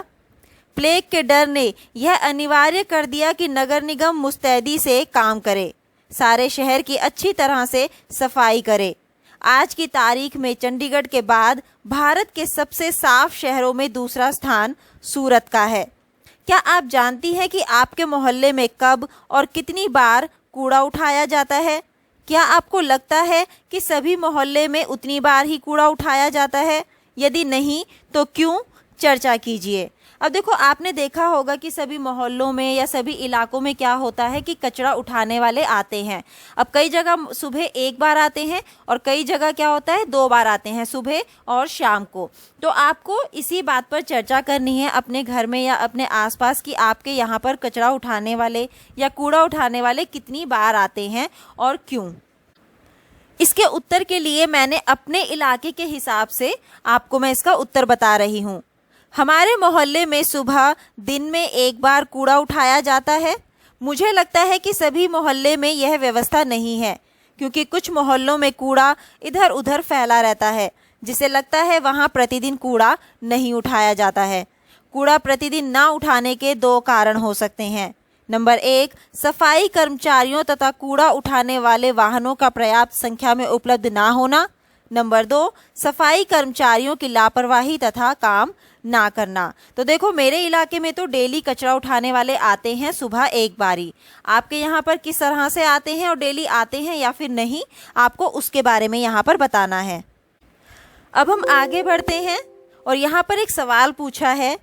प्लेग के डर ने यह अनिवार्य कर दिया कि नगर निगम मुस्तैदी से काम करे, सारे शहर की अच्छी तरह से सफाई करे। आज की तारीख में चंडीगढ़ के बाद भारत के सबसे साफ शहरों में दूसरा स्थान सूरत का है। क्या आप जानती हैं कि आपके मोहल्ले में कब और कितनी बार कूड़ा उठाया जाता है? क्या आपको लगता है कि सभी मोहल्ले में उतनी बार ही कूड़ा उठाया जाता है? यदि नहीं तो क्यों? चर्चा कीजिए। अब देखो, आपने देखा होगा कि सभी मोहल्लों में या सभी इलाकों में क्या होता है कि कचरा उठाने वाले आते हैं। अब कई जगह सुबह 1 बार आते हैं और कई जगह क्या होता है 2 बार आते हैं, सुबह और शाम को। तो आपको इसी बात पर चर्चा करनी है अपने घर में या अपने आसपास कि आपके यहाँ पर कचरा उठाने वाले या कूड़ा उठाने वाले कितनी बार आते हैं और क्यों। इसके उत्तर के लिए मैंने अपने इलाके के हिसाब से आपको मैं इसका उत्तर बता रही हूँ। हमारे मोहल्ले में सुबह दिन में 1 बार कूड़ा उठाया जाता है। मुझे लगता है कि सभी मोहल्ले में यह व्यवस्था नहीं है, क्योंकि कुछ मोहल्लों में कूड़ा इधर उधर फैला रहता है, जिसे लगता है वहाँ प्रतिदिन कूड़ा नहीं उठाया जाता है। कूड़ा प्रतिदिन ना उठाने के दो कारण हो सकते हैं। नंबर 1, सफाई कर्मचारियों तथा कूड़ा उठाने वाले वाहनों का पर्याप्त संख्या में उपलब्ध ना होना। नंबर 2, सफाई कर्मचारियों की लापरवाही तथा काम ना करना। तो देखो, मेरे इलाके में तो डेली कचरा उठाने वाले आते हैं सुबह एक बारी। आपके यहाँ पर किस तरह से आते हैं और डेली आते हैं या फिर नहीं, आपको उसके बारे में यहाँ पर बताना है। अब हम आगे बढ़ते हैं और यहाँ पर एक सवाल पूछा है,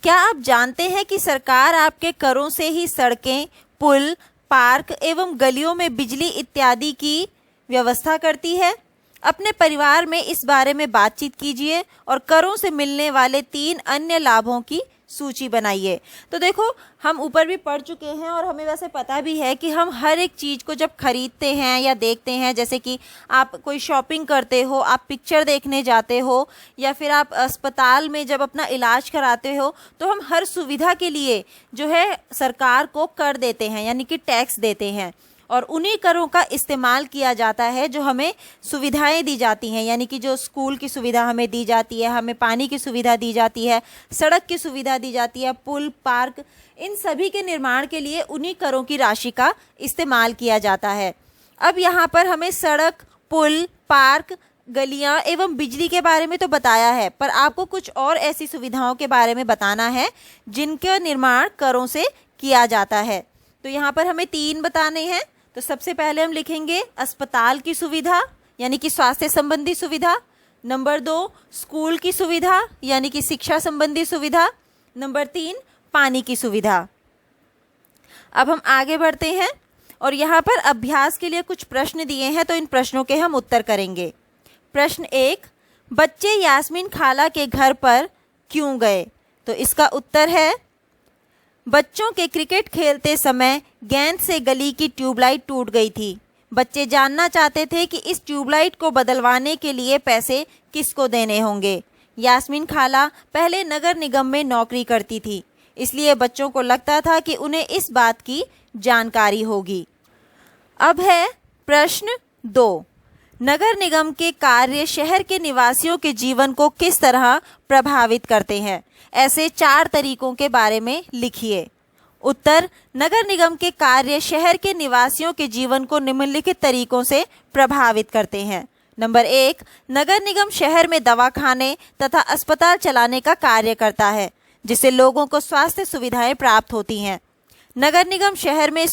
क्या आप जानते हैं कि सरकार आपके करों से ही सड़कें, पुल, पार्क एवं गलियों में बिजली इत्यादि की व्यवस्था करती है? अपने परिवार में इस बारे में बातचीत कीजिए और करों से मिलने वाले 3 अन्य लाभों की सूची बनाइए। तो देखो, हम ऊपर भी पढ़ चुके हैं और हमें वैसे पता भी है कि हम हर एक चीज़ को जब खरीदते हैं या देखते हैं, जैसे कि आप कोई शॉपिंग करते हो, आप पिक्चर देखने जाते हो या फिर आप अस्पताल में जब अपना इलाज कराते हो, तो हम हर सुविधा के लिए जो है सरकार को कर देते हैं, यानी कि टैक्स देते हैं। और उन्हीं करों का इस्तेमाल किया जाता है जो हमें सुविधाएं दी जाती हैं, यानी कि जो स्कूल की सुविधा हमें दी जाती है, हमें पानी की सुविधा दी जाती है, सड़क की सुविधा दी जाती है, पुल, पार्क, इन सभी के निर्माण के लिए उन्हीं करों की राशि का इस्तेमाल किया जाता है। अब यहाँ पर हमें सड़क, पुल, पार्क, गलियाँ एवं बिजली के बारे में तो बताया है, पर आपको कुछ और ऐसी सुविधाओं के बारे में बताना है जिनका निर्माण करों से किया जाता है। तो यहाँ पर हमें 3 बताने हैं। तो सबसे पहले हम लिखेंगे अस्पताल की सुविधा, यानी कि स्वास्थ्य संबंधी सुविधा। नंबर 2, स्कूल की सुविधा, यानी कि शिक्षा संबंधी सुविधा। नंबर 3, पानी की सुविधा। अब हम आगे बढ़ते हैं और यहाँ पर अभ्यास के लिए कुछ प्रश्न दिए हैं, तो इन प्रश्नों के हम उत्तर करेंगे। प्रश्न 1, बच्चे यास्मीन खाला के घर पर क्यों गए? तो इसका उत्तर है, बच्चों के क्रिकेट खेलते समय गेंद से गली की ट्यूबलाइट टूट गई थी। बच्चे जानना चाहते थे कि इस ट्यूबलाइट को बदलवाने के लिए पैसे किसको देने होंगे। यास्मीन खाला पहले नगर निगम में नौकरी करती थी, इसलिए बच्चों को लगता था कि उन्हें इस बात की जानकारी होगी। अब है प्रश्न 2, नगर निगम के कार्य शहर के निवासियों के जीवन को किस तरह प्रभावित करते हैं? ऐसे 4 तरीकों के बारे में लिखिए। उत्तर, नगर निगम के कार्य शहर के निवासियों के जीवन को निम्नलिखित तरीकों से प्रभावित करते हैं। नंबर 1, नगर निगम शहर में दवाखाने तथा अस्पताल चलाने का कार्य करता है, जिससे लोगों को स्वास्थ्य सुविधाएं प्राप्त होती हैं। नगर निगम शहर में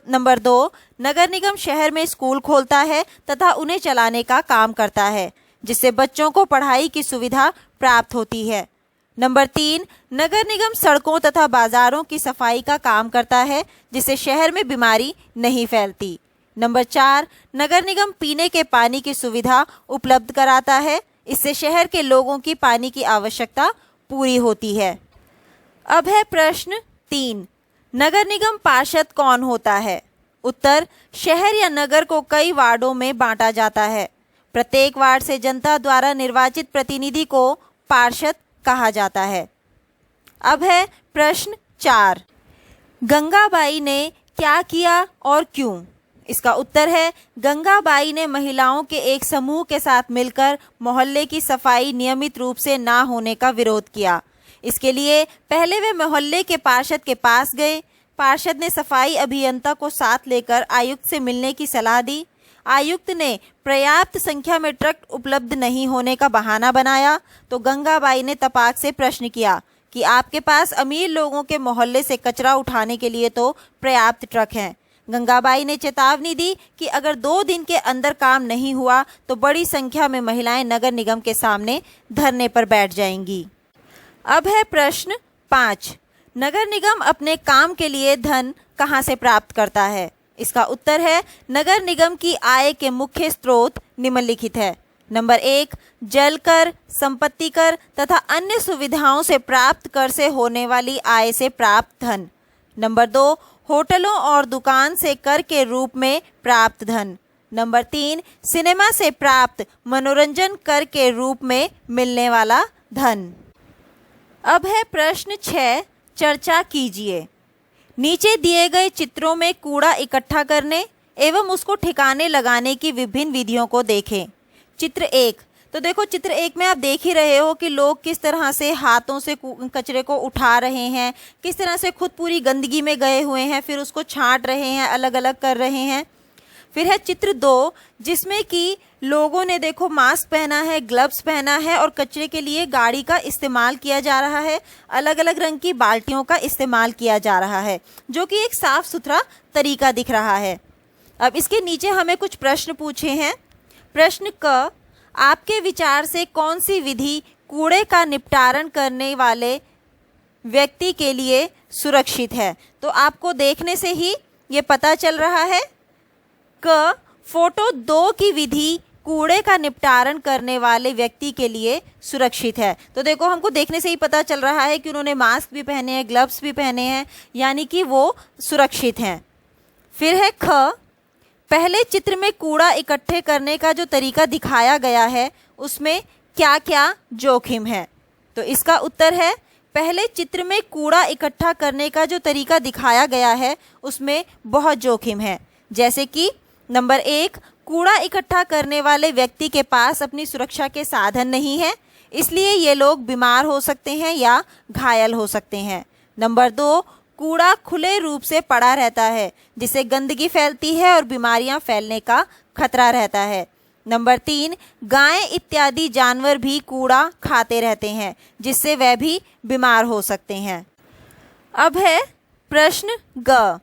नंबर 2, नगर निगम शहर में स्कूल खोलता है तथा उन्हें चलाने का काम करता है, जिससे बच्चों को पढ़ाई की सुविधा प्राप्त होती है। नंबर 3, नगर निगम सड़कों तथा बाजारों की सफाई का काम करता है, जिससे शहर में बीमारी नहीं फैलती। नंबर 4, नगर निगम पीने के पानी की सुविधा उपलब्ध कराता है, इससे शहर के लोगों की पानी की आवश्यकता पूरी होती है। अब है प्रश्न 3, नगर निगम पार्षद कौन होता है? उत्तर, शहर या नगर को कई वार्डों में बांटा जाता है। प्रत्येक वार्ड से जनता द्वारा निर्वाचित प्रतिनिधि को पार्षद कहा जाता है। अब है प्रश्न 4, गंगाबाई ने क्या किया और क्यों? इसका उत्तर है, गंगाबाई ने महिलाओं के एक समूह के साथ मिलकर मोहल्ले की सफाई नियमित रूप से ना होने का विरोध किया। इसके लिए पहले वे मोहल्ले के पार्षद के पास गए। पार्षद ने सफाई अभियंता को साथ लेकर आयुक्त से मिलने की सलाह दी। आयुक्त ने पर्याप्त संख्या में ट्रक उपलब्ध नहीं होने का बहाना बनाया, तो गंगाबाई ने तपाक से प्रश्न किया कि आपके पास अमीर लोगों के मोहल्ले से कचरा उठाने के लिए तो पर्याप्त ट्रक हैं। गंगाबाई ने चेतावनी दी कि अगर 2 दिन के अंदर काम नहीं हुआ तो बड़ी संख्या में महिलाएं नगर निगम के सामने धरने पर बैठ जाएंगी। अब है प्रश्न 5, नगर निगम अपने काम के लिए धन कहां से प्राप्त करता है? इसका उत्तर है, नगर निगम की आय के मुख्य स्रोत निम्नलिखित है। नंबर 1, जल कर, संपत्ति कर तथा अन्य सुविधाओं से प्राप्त कर से होने वाली आय से प्राप्त धन। नंबर 2, होटलों और दुकान से कर के रूप में प्राप्त धन। नंबर 3, सिनेमा से प्राप्त मनोरंजन कर के रूप में मिलने वाला धन। अब है प्रश्न 6, चर्चा कीजिए। नीचे दिए गए चित्रों में कूड़ा इकट्ठा करने एवं उसको ठिकाने लगाने की विभिन्न विधियों को देखें। चित्र 1, तो देखो चित्र 1 में आप देख ही रहे हो कि लोग किस तरह से हाथों से कचरे को उठा रहे हैं, किस तरह से खुद पूरी गंदगी में गए हुए हैं, फिर उसको छांट रहे हैं, अलग अलग कर रहे हैं। फिर है चित्र 2 जिसमें कि लोगों ने देखो मास्क पहना है, ग्लव्स पहना है और कचरे के लिए गाड़ी का इस्तेमाल किया जा रहा है, अलग अलग रंग की बाल्टियों का इस्तेमाल किया जा रहा है, जो कि एक साफ सुथरा तरीका दिख रहा है। अब इसके नीचे हमें कुछ प्रश्न पूछे हैं। प्रश्न क, आपके विचार से कौन सी विधि कूड़े का निपटारण करने वाले व्यक्ति के लिए सुरक्षित है? तो आपको देखने से ही ये पता चल रहा है। क, फोटो 2 की विधि कूड़े का निपटारण करने वाले व्यक्ति के लिए सुरक्षित है। तो देखो हमको देखने से ही पता चल रहा है कि उन्होंने मास्क भी पहने हैं, ग्लव्स भी पहने हैं, यानी कि वो सुरक्षित हैं। फिर है ख, पहले चित्र में कूड़ा इकट्ठे करने का जो तरीका दिखाया गया है उसमें क्या क्या जोखिम है? तो इसका उत्तर है, पहले चित्र में कूड़ा इकट्ठा करने का जो तरीका दिखाया गया है उसमें बहुत जोखिम है। जैसे कि नंबर 1, कूड़ा इकट्ठा करने वाले व्यक्ति के पास अपनी सुरक्षा के साधन नहीं है, इसलिए ये लोग बीमार हो सकते हैं या घायल हो सकते हैं। नंबर 2, कूड़ा खुले रूप से पड़ा रहता है जिससे गंदगी फैलती है और बीमारियां फैलने का खतरा रहता है। नंबर 3, गाय इत्यादि जानवर भी कूड़ा खाते रहते हैं जिससे वह भी बीमार हो सकते हैं। अब है प्रश्न ग,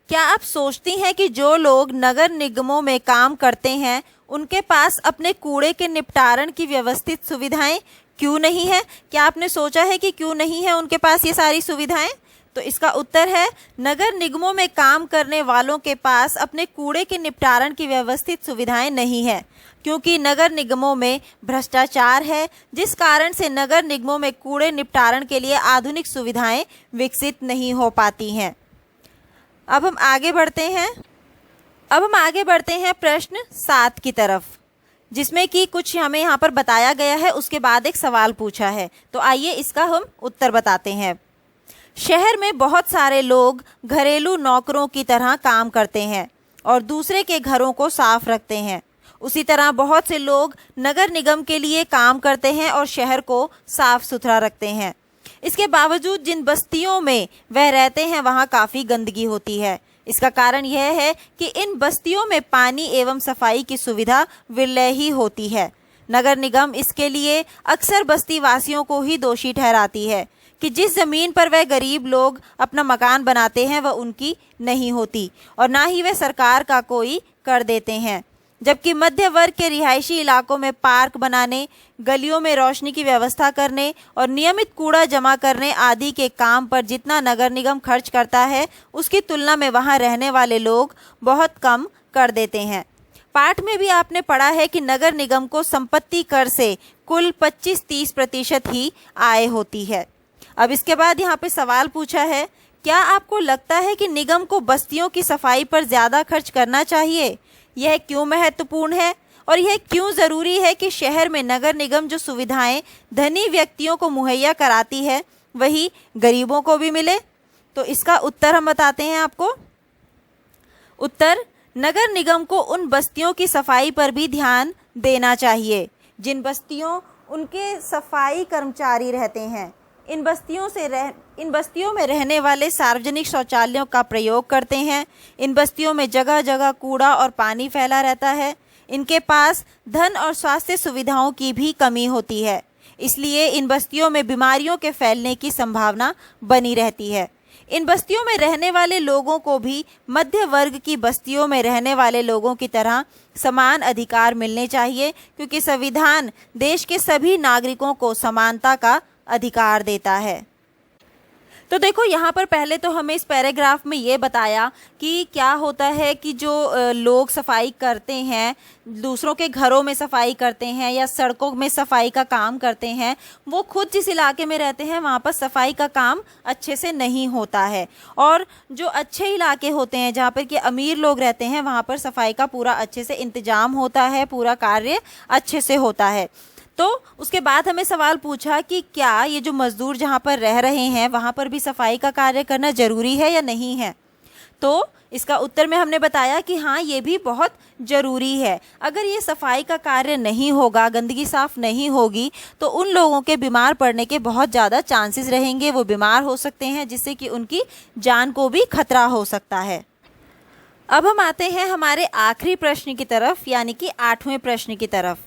क्या आप सोचती हैं कि जो लोग नगर निगमों में काम करते हैं उनके पास अपने कूड़े के निपटारण की व्यवस्थित सुविधाएं क्यों नहीं है? क्या आपने सोचा है कि क्यों नहीं है उनके पास ये सारी सुविधाएं? तो इसका उत्तर है, नगर निगमों में काम करने वालों के पास अपने कूड़े के निपटारण की व्यवस्थित सुविधाएं नहीं है, क्योंकि नगर निगमों में भ्रष्टाचार है, जिस कारण से नगर निगमों में कूड़े निपटारण के लिए आधुनिक सुविधाएं विकसित नहीं हो पाती हैं। अब हम आगे बढ़ते हैं प्रश्न 7 की तरफ, जिसमें कि कुछ हमें यहाँ पर बताया गया है, उसके बाद एक सवाल पूछा है। तो आइए इसका हम उत्तर बताते हैं। शहर में बहुत सारे लोग घरेलू नौकरों की तरह काम करते हैं और दूसरे के घरों को साफ रखते हैं। उसी तरह बहुत से लोग नगर निगम के लिए काम करते हैं और शहर को साफ सुथरा रखते हैं। इसके बावजूद जिन बस्तियों में वह रहते हैं वहाँ काफ़ी गंदगी होती है। इसका कारण यह है कि इन बस्तियों में पानी एवं सफाई की सुविधा विरल ही होती है। नगर निगम इसके लिए अक्सर बस्ती वासियों को ही दोषी ठहराती है कि जिस ज़मीन पर वह गरीब लोग अपना मकान बनाते हैं वह उनकी नहीं होती और ना ही वह सरकार का कोई कर देते हैं। जबकि मध्य वर्ग के रिहायशी इलाकों में पार्क बनाने, गलियों में रोशनी की व्यवस्था करने और नियमित कूड़ा जमा करने आदि के काम पर जितना नगर निगम खर्च करता है उसकी तुलना में वहां रहने वाले लोग बहुत कम कर देते हैं। पाठ में भी आपने पढ़ा है कि नगर निगम को संपत्ति कर से कुल 25-30% ही आय होती है। अब इसके बाद यहाँ पे सवाल पूछा है, क्या आपको लगता है कि निगम को बस्तियों की सफाई पर ज़्यादा खर्च करना चाहिए? यह क्यों महत्वपूर्ण है और यह क्यों ज़रूरी है कि शहर में नगर निगम जो सुविधाएं धनी व्यक्तियों को मुहैया कराती है वही गरीबों को भी मिले? तो इसका उत्तर हम बताते हैं आपको। उत्तर, नगर निगम को उन बस्तियों की सफाई पर भी ध्यान देना चाहिए जिन बस्तियों उनके सफाई कर्मचारी रहते हैं। इन बस्तियों में रहने वाले सार्वजनिक शौचालयों का प्रयोग करते हैं। इन बस्तियों में जगह जगह कूड़ा और पानी फैला रहता है। इनके पास धन और स्वास्थ्य सुविधाओं की भी कमी होती है, इसलिए इन बस्तियों में बीमारियों के फैलने की संभावना बनी रहती है। इन बस्तियों में रहने वाले लोगों को भी मध्य वर्ग की बस्तियों में रहने वाले लोगों की तरह समान अधिकार मिलने चाहिए, क्योंकि संविधान देश के सभी नागरिकों को समानता का अधिकार देता है। तो देखो यहाँ पर पहले तो हमें इस पैराग्राफ में ये बताया कि क्या होता है कि जो लोग सफाई करते हैं, दूसरों के घरों में सफाई करते हैं या सड़कों में सफाई का काम करते हैं, वो खुद जिस इलाके में रहते हैं वहाँ पर सफाई का काम अच्छे से नहीं होता है। और जो अच्छे इलाके होते हैं जहाँ पर कि अमीर लोग रहते हैं वहाँ पर सफाई का पूरा अच्छे से इंतजाम होता है, पूरा कार्य अच्छे से होता है। तो उसके बाद हमें सवाल पूछा कि क्या ये जो मज़दूर जहाँ पर रह रहे हैं वहाँ पर भी सफाई का कार्य करना ज़रूरी है या नहीं है? तो इसका उत्तर में हमने बताया कि हाँ, ये भी बहुत ज़रूरी है। अगर ये सफाई का कार्य नहीं होगा, गंदगी साफ नहीं होगी, तो उन लोगों के बीमार पड़ने के बहुत ज़्यादा चांसेस रहेंगे। वो बीमार हो सकते हैं, जिससे कि उनकी जान को भी खतरा हो सकता है। अब हम आते हैं हमारे आखिरी प्रश्न की तरफ, यानी कि 8वें प्रश्न की तरफ,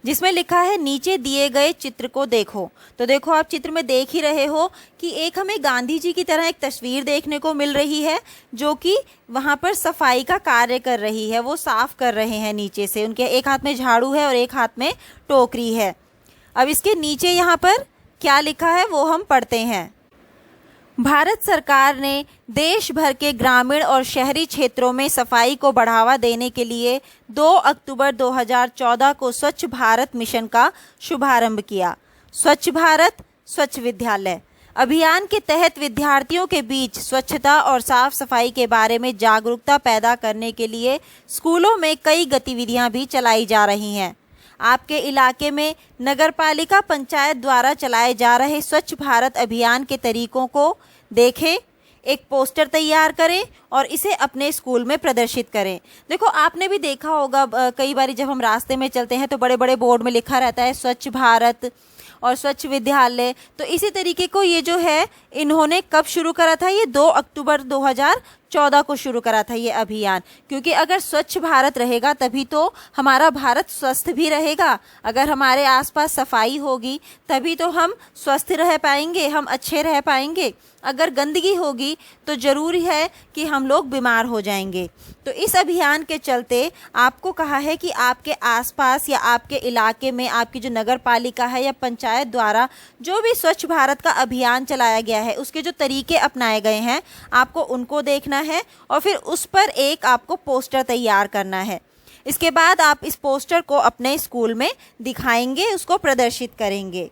जिसमें लिखा है नीचे दिए गए चित्र को देखो। तो देखो, आप चित्र में देख ही रहे हो कि एक हमें गांधी जी की तरह एक तस्वीर देखने को मिल रही है, जो कि वहाँ पर सफाई का कार्य कर रही है। वो साफ कर रहे हैं नीचे से, उनके एक हाथ में झाड़ू है और एक हाथ में टोकरी है। अब इसके नीचे यहाँ पर क्या लिखा है वो हम पढ़ते हैं। भारत सरकार ने देश भर के ग्रामीण और शहरी क्षेत्रों में सफाई को बढ़ावा देने के लिए 2 अक्टूबर 2014 को स्वच्छ भारत मिशन का शुभारंभ किया। स्वच्छ भारत स्वच्छ विद्यालय अभियान के तहत विद्यार्थियों के बीच स्वच्छता और साफ सफाई के बारे में जागरूकता पैदा करने के लिए स्कूलों में कई गतिविधियां भी चलाई जा रही हैं। आपके इलाके में नगरपालिका पंचायत द्वारा चलाए जा रहे स्वच्छ भारत अभियान के तरीकों को देखें, एक पोस्टर तैयार करें और इसे अपने स्कूल में प्रदर्शित करें। देखो, आपने भी देखा होगा कई बार जब हम रास्ते में चलते हैं तो बड़े बड़े बोर्ड में लिखा रहता है स्वच्छ भारत और स्वच्छ विद्यालय। तो इसी तरीके को ये जो है, इन्होंने कब शुरू करा था? ये 2 अक्टूबर 2014 को शुरू करा था ये अभियान, क्योंकि अगर स्वच्छ भारत रहेगा तभी तो हमारा भारत स्वस्थ भी रहेगा। अगर हमारे आसपास सफाई होगी तभी तो हम स्वस्थ रह पाएंगे, हम अच्छे रह पाएंगे। अगर गंदगी होगी तो ज़रूरी है कि हम लोग बीमार हो जाएंगे। तो इस अभियान के चलते आपको कहा है कि आपके आसपास या आपके इलाके में आपकी जो नगर पालिका है या पंचायत द्वारा जो भी स्वच्छ भारत का अभियान चलाया गया है, उसके जो तरीके अपनाए गए हैं, आपको उनको देखना है और फिर उस पर एक आपको पोस्टर तैयार करना है। इसके बाद आप इस पोस्टर को अपने स्कूल में दिखाएंगे, उसको प्रदर्शित करेंगे।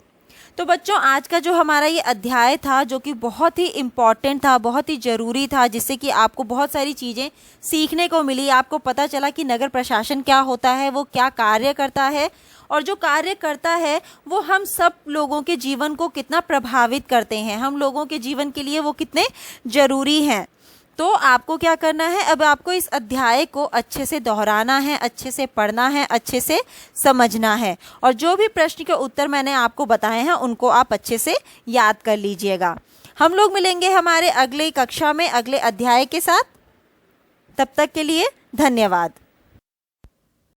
तो बच्चों, आज का जो हमारा ये अध्याय था, जो कि बहुत ही इम्पॉर्टेंट था, बहुत ही ज़रूरी था, जिससे कि आपको बहुत सारी चीज़ें सीखने को मिली। आपको पता चला कि नगर प्रशासन क्या होता है, वो क्या कार्य करता है, और जो कार्य करता है वो हम सब लोगों के जीवन को कितना प्रभावित करते हैं, हम लोगों के जीवन के लिए वो कितने ज़रूरी हैं। तो आपको क्या करना है, अब आपको इस अध्याय को अच्छे से दोहराना है, अच्छे से पढ़ना है, अच्छे से समझना है, और जो भी प्रश्न के उत्तर मैंने आपको बताए हैं उनको आप अच्छे से याद कर लीजिएगा। हम लोग मिलेंगे हमारे अगले कक्षा में अगले अध्याय के साथ। तब तक के लिए धन्यवाद।